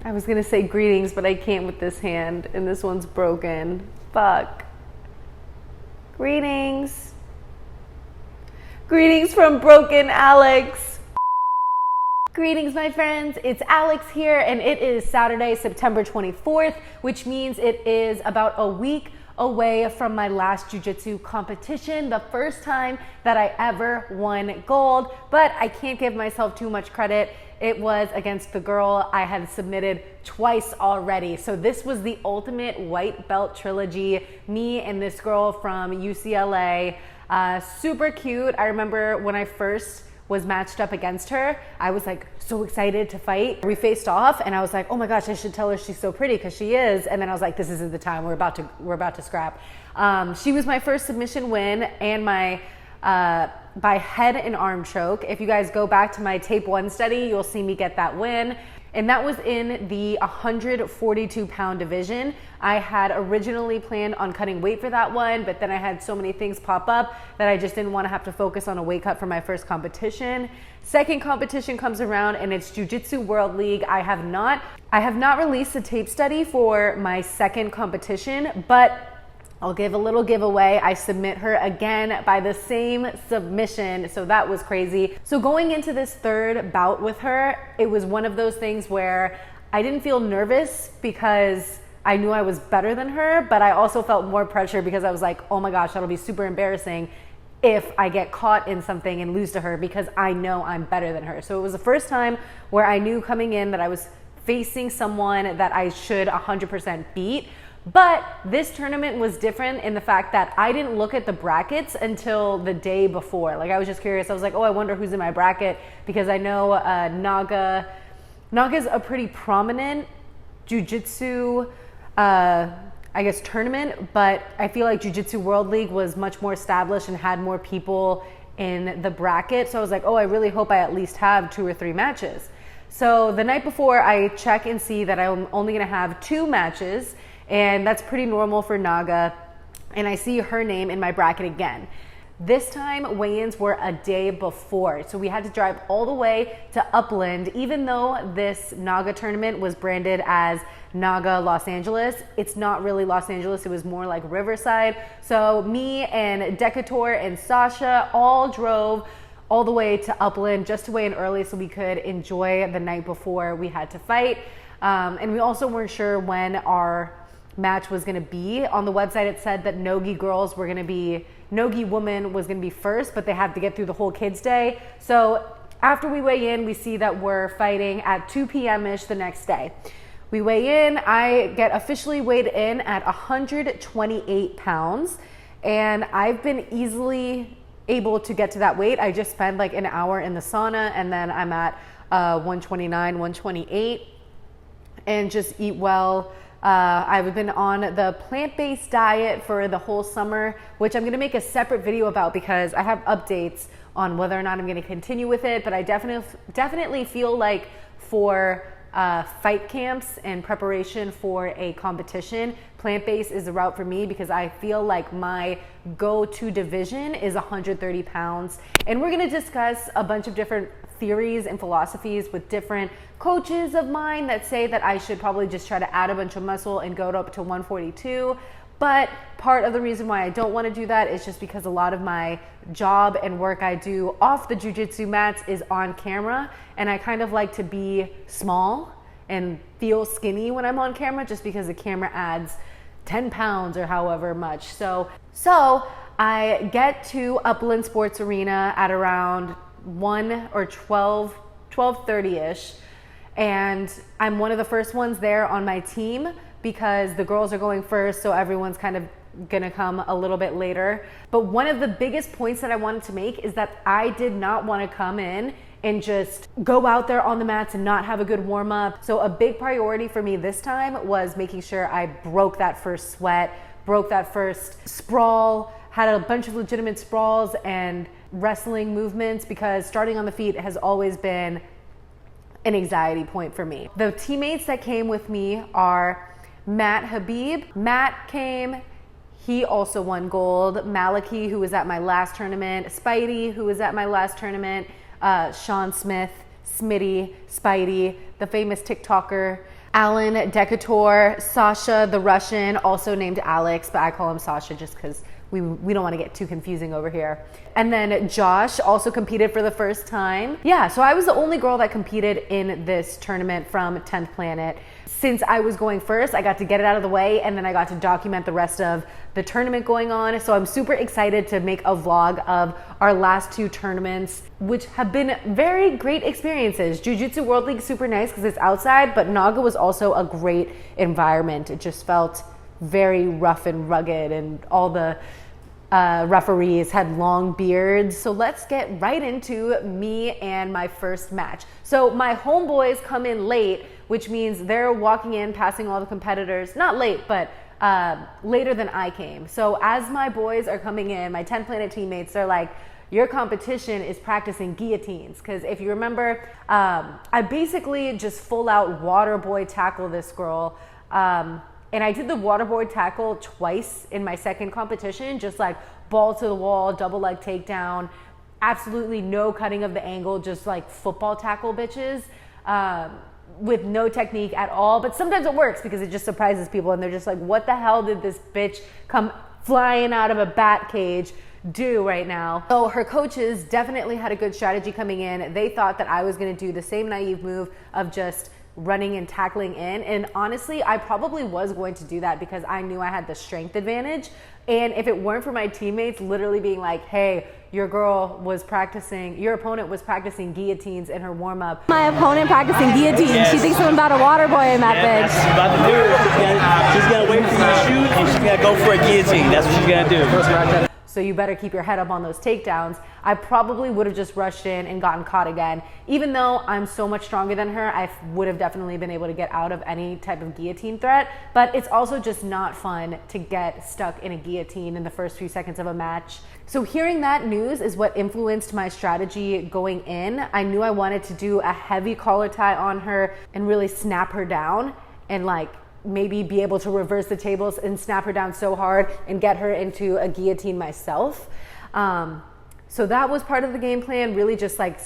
I was gonna say greetings, but I can't with this hand, and this one's broken. Fuck. Greetings. Greetings from broken Alex. Greetings, my friends. It's Alex here, and it is Saturday, September 24th, which means it is about a week away from my last jiu-jitsu competition, the first time that I ever won gold, but I can't give myself too much credit. It was against the girl I had submitted twice already. So this was the ultimate white belt trilogy, me and this girl from UCLA. Super cute. I remember when I first was matched up against her, I was like so excited to fight. We faced off and I was like, oh my gosh, I should tell her she's so pretty, because she is. And then I was like, this isn't the time, we're about to scrap. She was my first submission win and my by head and arm choke. If you guys go back to my tape 1 study, you'll see me get that win. And that was in the 142 pound division. I had originally planned on cutting weight for that one, but then I had so many things pop up that I just didn't want to have to focus on a weight cut for my first competition. Second competition comes around and it's Jiu-Jitsu World League. I have not released a tape study for my second competition, but I'll give a little giveaway. I submit her again by the same submission, so that was crazy. So going into this third bout with her, it was one of those things where I didn't feel nervous because I knew I was better than her, but I also felt more pressure because I was like, oh my gosh, that'll be super embarrassing if I get caught in something and lose to her, because I know I'm better than her. So it was the first time where I knew coming in that I was facing someone that I should 100% beat. But this tournament was different in the fact that I didn't look at the brackets until the day before. Like, I was just curious. I was like, oh, I wonder who's in my bracket, because I know NAGA's a pretty prominent jiu-jitsu, I guess, tournament, but I feel like Jiu-Jitsu World League was much more established and had more people in the bracket. So I was like, oh, I really hope I at least have 2 or 3 matches. So the night before, I check and see that I'm only gonna have 2 matches, and that's pretty normal for NAGA, and I see her name in my bracket again. This time, weigh-ins were a day before, so we had to drive all the way to Upland. Even though this NAGA tournament was branded as NAGA Los Angeles, it's not really Los Angeles, it was more like Riverside. So me and Decatur and Sasha all drove all the way to Upland just to weigh in early so we could enjoy the night before we had to fight. And we also weren't sure when our match was going to be. On the website it said that Nogi girls were going to be, Nogi woman was going to be first, but they had to get through the whole kids day. So after we weigh in, we see that we're fighting at 2 p.m.-ish the next day. We weigh in, I get officially weighed in at 128 pounds, and I've been easily able to get to that weight. I just spent like an hour in the sauna, and then I'm at 129, 128, and just eat well. I've been on the plant-based diet for the whole summer, which I'm going to make a separate video about because I have updates on whether or not I'm going to continue with it. But I definitely feel like for fight camps and preparation for a competition, plant-based is the route for me, because I feel like my go-to division is 130 pounds. And we're going to discuss a bunch of different theories and philosophies with different coaches of mine that say that I should probably just try to add a bunch of muscle and go up to 142. But part of the reason why I don't want to do that is just because a lot of my job and work I do off the jiu-jitsu mats is on camera, and I kind of like to be small and feel skinny when I'm on camera, just because the camera adds 10 pounds or however much. So I get to Upland Sports Arena at around 1 or 12:30-ish, and I'm one of the first ones there on my team because the girls are going first, so everyone's kind of gonna come a little bit later. But one of the biggest points that I wanted to make is that I did not want to come in and just go out there on the mats and not have a good warm-up. So a big priority for me this time was making sure I broke that first sweat, broke that first sprawl, had a bunch of legitimate sprawls and wrestling movements, because starting on the feet has always been an anxiety point for me. The teammates that came with me are Matt Habib. Matt came, he also won gold. Maliki, who was at my last tournament. Spidey, who was at my last tournament. Sean Smith, Smitty, Spidey, the famous TikToker. Alan Decatur, Sasha the Russian, also named Alex, but I call him Sasha just because we don't want to get too confusing over here. And then Josh also competed for the first time. Yeah, so I was the only girl that competed in this tournament from 10th Planet. Since I was going first, I got to get it out of the way, and then I got to document the rest of the tournament going on. So I'm super excited to make a vlog of our last 2 tournaments, which have been very great experiences. Jiu-Jitsu World League, super nice because it's outside, but NAGA was also a great environment. It just felt very rough and rugged, and all the referees had long beards. So let's get right into me and my first match. So my homeboys come in late, which means they're walking in, passing all the competitors, not late, but later than I came. So as my boys are coming in, my 10 Planet teammates, they're like, your competition is practicing guillotines. Because if you remember, I basically just full out water boy tackle this girl. And I did the waterboard tackle twice in my second competition, just like ball to the wall, double leg takedown, absolutely no cutting of the angle, just like football tackle bitches, with no technique at all. But sometimes it works because it just surprises people and they're just like, what the hell did this bitch come flying out of a bat cage do right now? So her coaches definitely had a good strategy coming in. They thought that I was gonna do the same naive move of just running and tackling in, and honestly I probably was going to do that because I knew I had the strength advantage. And if it weren't for my teammates literally being like, hey, your opponent was practicing guillotines in her warm-up. My opponent practicing guillotines. Yes. She thinks I'm about a water boy in that bitch. That's what she's about to do. She's gonna wait for you to shoot and she's gonna go for a guillotine. That's what she's gonna do. So you better keep your head up on those takedowns. I probably would have just rushed in and gotten caught again. Even though I'm so much stronger than her, I would have definitely been able to get out of any type of guillotine threat. But it's also just not fun to get stuck in a guillotine in the first few seconds of a match. So hearing that news is what influenced my strategy going in. I knew I wanted to do a heavy collar tie on her and really snap her down and like maybe be able to reverse the tables and snap her down so hard and get her into a guillotine myself. So that was part of the game plan, really just like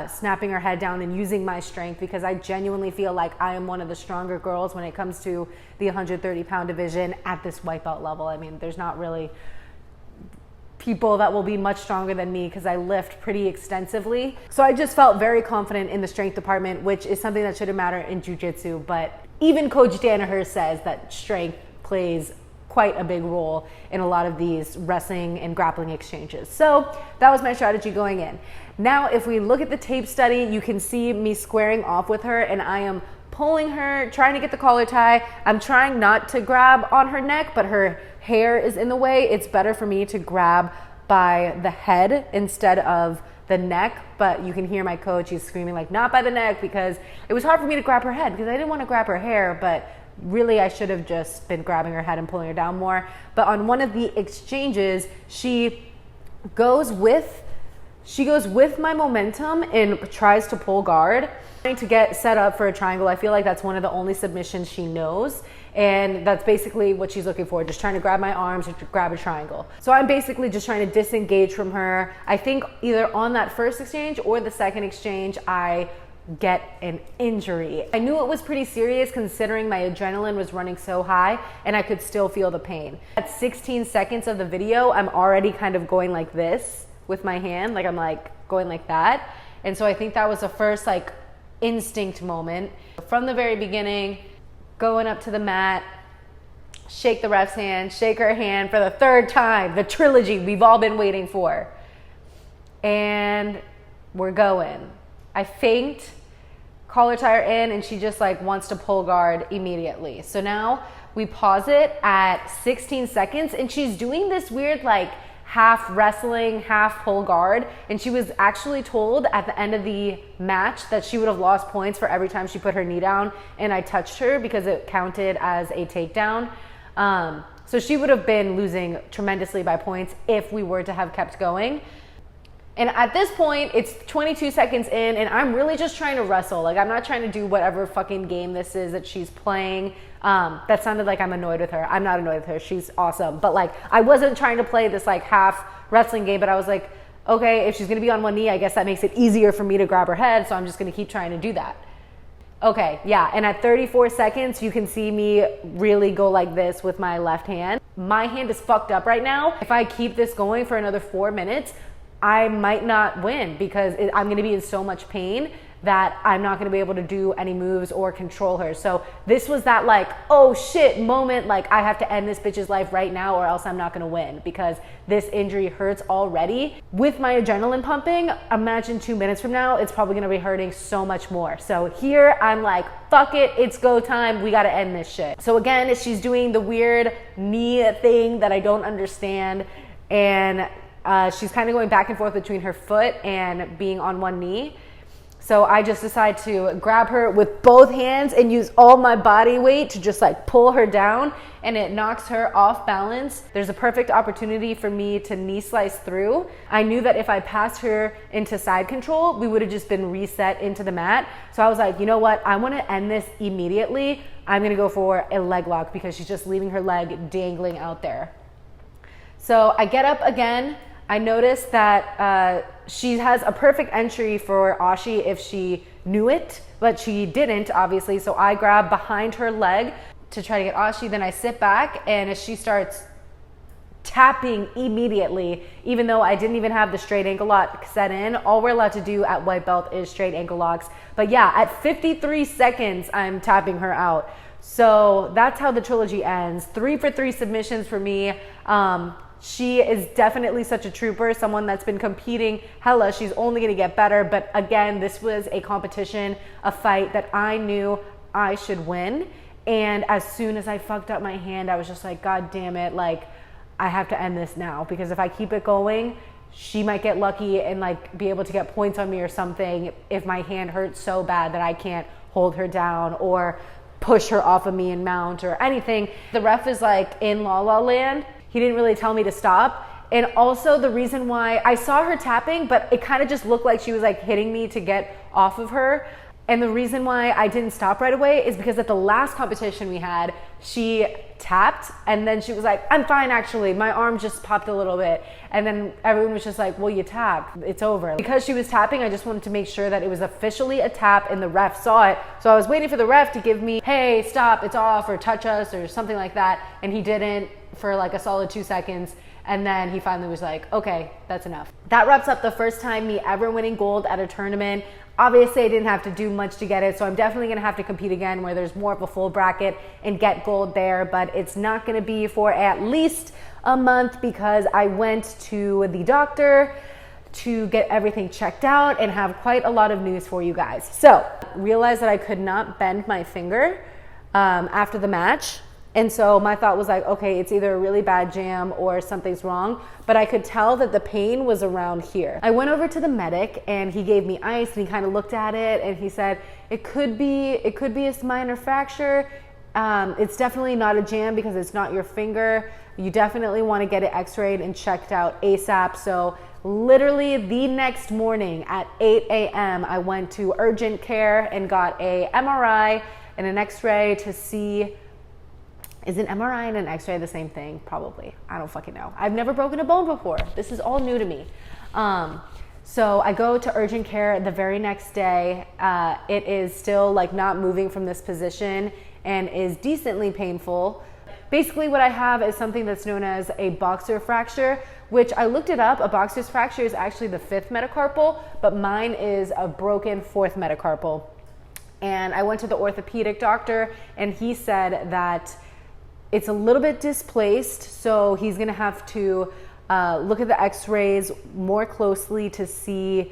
snapping her head down and using my strength, because I genuinely feel like I am one of the stronger girls when it comes to the 130-pound division at this white belt level. I mean, there's not really people that will be much stronger than me because I lift pretty extensively. So I just felt very confident in the strength department, which is something that shouldn't matter in jiu-jitsu, but even Coach Danaher says that strength plays quite a big role in a lot of these wrestling and grappling exchanges. So that was my strategy going in. Now, if we look at the tape study, you can see me squaring off with her and I am pulling her, trying to get the collar tie. I'm trying not to grab on her neck, but her hair is in the way. It's better for me to grab by the head instead of the neck, but you can hear my coach, he's screaming like, not by the neck, because it was hard for me to grab her head because I didn't want to grab her hair, but really I should have just been grabbing her head and pulling her down more. But on one of the exchanges, she goes with my momentum and tries to pull guard, trying to get set up for a triangle. I feel like that's one of the only submissions she knows. And that's basically what she's looking for, just trying to grab my arms or to grab a triangle. So I'm basically just trying to disengage from her. I think either on that first exchange or the second exchange, I get an injury. I knew it was pretty serious considering my adrenaline was running so high and I could still feel the pain. At 16 seconds of the video, I'm already kind of going like this with my hand, like I'm like going like that. And so I think that was the first like instinct moment. From the very beginning, going up to the mat, shake the ref's hand, shake her hand for the third time, the trilogy we've all been waiting for. And we're going. I feint, collar tie her in, and she just like wants to pull guard immediately. So now we pause it at 16 seconds and she's doing this weird like half wrestling, half pull guard. And she was actually told at the end of the match that she would have lost points for every time she put her knee down and I touched her because it counted as a takedown. So she would have been losing tremendously by points if we were to have kept going. And at this point, it's 22 seconds in and I'm really just trying to wrestle. Like I'm not trying to do whatever fucking game this is that she's playing. That sounded like I'm annoyed with her. I'm not annoyed with her. She's awesome. But like, I wasn't trying to play this like half wrestling game, but I was like, okay, if she's gonna be on one knee, I guess that makes it easier for me to grab her head. So I'm just gonna keep trying to do that. Okay, yeah, and at 34 seconds, you can see me really go like this with my left hand. My hand is fucked up right now. If I keep this going for another 4 minutes, I might not win because I'm gonna be in so much pain that I'm not gonna be able to do any moves or control her. So this was that like, oh shit moment, like I have to end this bitch's life right now or else I'm not gonna win because this injury hurts already. With my adrenaline pumping, imagine 2 minutes from now, it's probably gonna be hurting so much more. So here I'm like, fuck it, it's go time, we gotta end this shit. So again, she's doing the weird knee thing that I don't understand, and she's kind of going back and forth between her foot and being on one knee. So I just decide to grab her with both hands and use all my body weight to just like pull her down, and it knocks her off balance. There's a perfect opportunity for me to knee slice through. I knew that if I passed her into side control, we would have just been reset into the mat. So I was like, you know what? I want to end this immediately. I'm going to go for a leg lock because she's just leaving her leg dangling out there. So I get up again. I noticed that she has a perfect entry for Ashi if she knew it, but she didn't, obviously. So I grab behind her leg to try to get Ashi. Then I sit back, and as she starts tapping immediately, even though I didn't even have the straight ankle lock set in, all we're allowed to do at white belt is straight ankle locks. But yeah, at 53 seconds, I'm tapping her out. So that's how the trilogy ends. 3 for 3 submissions for me. She is definitely such a trooper, someone that's been competing hella. She's only gonna get better. But again, this was a competition, a fight that I knew I should win. And as soon as I fucked up my hand, I was just like, God damn it, like I have to end this now, because if I keep it going, she might get lucky and like be able to get points on me or something if my hand hurts so bad that I can't hold her down or push her off of me and mount or anything. The ref is like in La La Land. He didn't really tell me to stop. And also the reason why I saw her tapping, but it kind of just looked like she was like hitting me to get off of her. And the reason why I didn't stop right away is because at the last competition we had, she tapped and then she was like, I'm fine actually, my arm just popped a little bit. And then everyone was just like, well, you tapped, it's over. Because she was tapping, I just wanted to make sure that it was officially a tap and the ref saw it. So I was waiting for the ref to give me, hey, stop, it's off, or touch us or something like that. And he didn't for like a solid 2 seconds. And then he finally was like, okay, that's enough. That wraps up the first time me ever winning gold at a tournament. Obviously, I didn't have to do much to get it, so I'm definitely gonna have to compete again where there's more of a full bracket and get gold there, but it's not gonna be for at least a month because I went to the doctor to get everything checked out and have quite a lot of news for you guys. So, realized that I could not bend my finger after the match. And so my thought was like, okay, it's either a really bad jam or something's wrong, but I could tell that the pain was around here. I went over to the medic and he gave me ice and he kind of looked at it and he said, it could be a minor fracture. It's definitely not a jam because it's not your finger. You definitely want to get it x-rayed and checked out ASAP. So literally the next morning at 8 a.m., I went to urgent care and got a MRI and an x-ray to see. Is an MRI and an x-ray the same thing? Probably. I don't fucking know. I've never broken a bone before. This is all new to me. So I go to urgent care the very next day. It is still like not moving from this position and is decently painful. Basically what I have is something that's known as a boxer fracture, which I looked it up. A boxer's fracture is actually the 5th metacarpal, but mine is a broken 4th metacarpal. And I went to the orthopedic doctor and he said that it's a little bit displaced, so he's gonna have to look at the x-rays more closely to see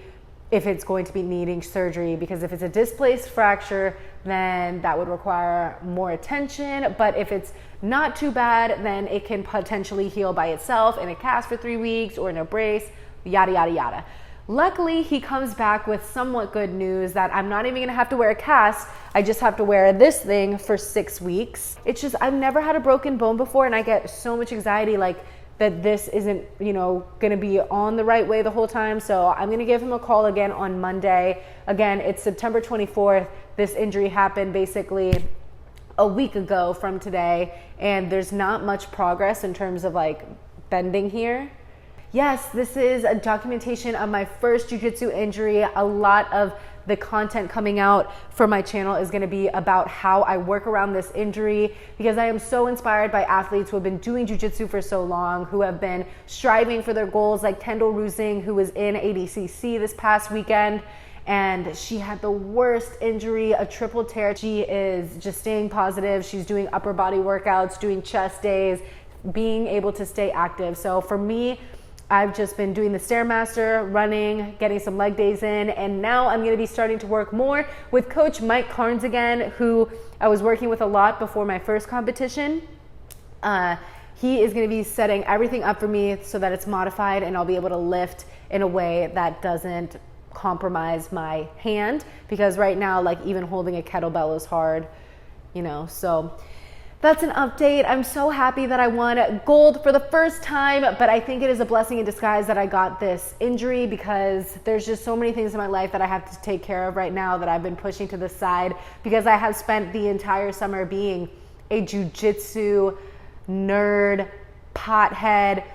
if it's going to be needing surgery, because if it's a displaced fracture, then that would require more attention. But if it's not too bad, then it can potentially heal by itself in a cast for 3 weeks or in a brace, yada, yada, yada. Luckily, he comes back with somewhat good news that I'm not even gonna have to wear a cast. I just have to wear this thing for 6 weeks. It's just, I've never had a broken bone before and I get so much anxiety like that this isn't, you know, gonna be on the right way the whole time. So I'm gonna give him a call again on Monday. Again, it's September 24th. This injury happened basically a week ago from today, and there's not much progress in terms of like bending here. yes, this is a documentation of my first jiu-jitsu injury. A lot of the content coming out for my channel is going to be about how I work around this injury, because I am so inspired by athletes who have been doing jiu-jitsu for so long, who have been striving for their goals, like Kendall Rusing, who was in ADCC this past weekend, and she had the worst injury, a triple tear. She is just staying positive. She's doing upper body workouts, doing chest days, being able to stay active. So for me, I've just been doing the Stairmaster, running, getting some leg days in, and now I'm gonna be starting to work more with Coach Mike Carnes again, who I was working with a lot before my first competition. He is gonna be setting everything up for me so that it's modified and I'll be able to lift in a way that doesn't compromise my hand, because right now, like, even holding a kettlebell is hard, you know, so that's an update. I'm so happy that I won gold for the first time, but I think it is a blessing in disguise that I got this injury, because there's just so many things in my life that I have to take care of right now that I've been pushing to the side, because I have spent the entire summer being a jiu-jitsu nerd, pothead,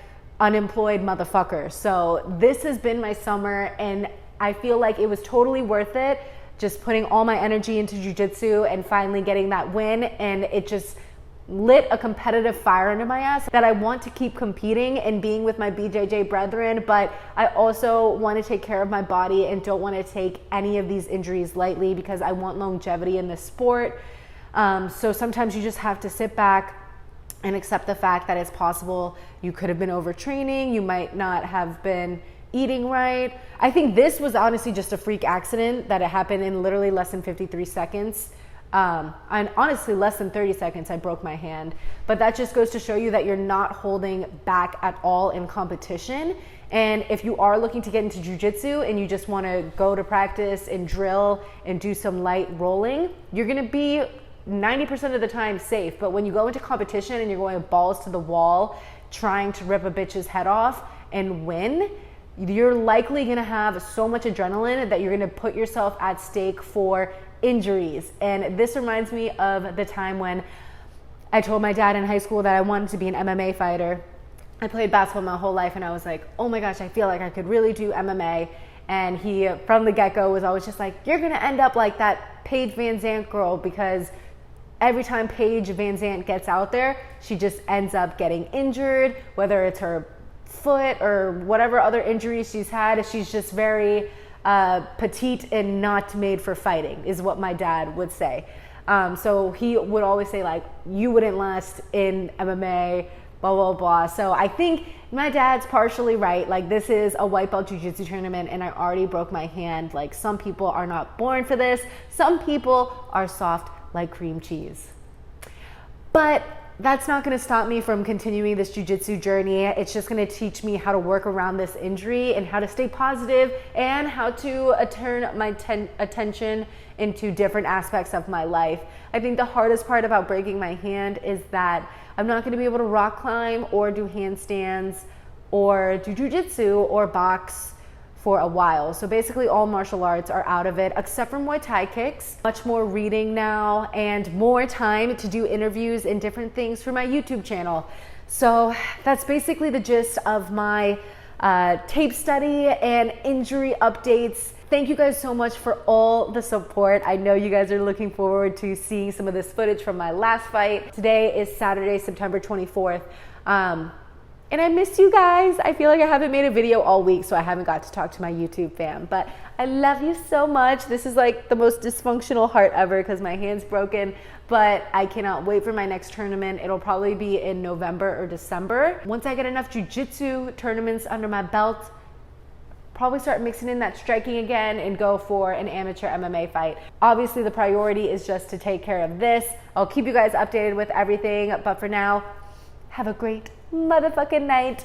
unemployed motherfucker. So this has been my summer, and I feel like it was totally worth it, just putting all my energy into jiu-jitsu and finally getting that win, and it just lit a competitive fire under my ass that I want to keep competing and being with my BJJ brethren, but I also want to take care of my body and don't want to take any of these injuries lightly, because I want longevity in this sport. So sometimes you just have to sit back and accept the fact that it's possible you could have been overtraining, you might not have been eating right. I think this was honestly just a freak accident that it happened in literally less than 53 seconds. And honestly, less than 30 seconds, I broke my hand. But that just goes to show you that you're not holding back at all in competition. And if you are looking to get into jiu-jitsu and you just want to go to practice and drill and do some light rolling, you're going to be 90% of the time safe. But when you go into competition and you're going balls to the wall, trying to rip a bitch's head off and win, you're likely going to have so much adrenaline that you're going to put yourself at stake for injuries. And this reminds me of the time when I told my dad in high school that I wanted to be an MMA fighter. I played basketball my whole life, and I was like, oh my gosh, I feel like I could really do MMA. And he, from the get-go, was always just like, you're gonna end up like that Paige Van Zandt girl, because every time Paige Van Zandt gets out there, she just ends up getting injured, whether it's her foot or whatever other injuries she's had. She's just very petite and not made for fighting, is what my dad would say. So he would always say, like, you wouldn't last in MMA, blah, blah, blah. So I think my dad's partially right. Like, this is a white belt jiu-jitsu tournament and I already broke my hand. Like, some people are not born for this. Some people are soft like cream cheese. But that's not going to stop me from continuing this jiu-jitsu journey. It's just going to teach me how to work around this injury and how to stay positive and how to turn my attention into different aspects of my life. I think the hardest part about breaking my hand is that I'm not going to be able to rock climb or do handstands or do jiu-jitsu or box for a while. So basically all martial arts are out of it except for Muay Thai kicks. Much more reading now and more time to do interviews and different things for my YouTube channel. So that's basically the gist of my tape study and injury updates. Thank you guys so much for all the support. I know you guys are looking forward to seeing some of this footage from my last fight. Today is Saturday, September 24th. And I miss you guys. I feel like I haven't made a video all week, so I haven't got to talk to my YouTube fam. But I love you so much. This is like the most dysfunctional heart ever because my hand's broken. But I cannot wait for my next tournament. It'll probably be in November or December. Once I get enough jiu-jitsu tournaments under my belt, probably start mixing in that striking again and go for an amateur MMA fight. Obviously, the priority is just to take care of this. I'll keep you guys updated with everything. But for now, have a great motherfucking night.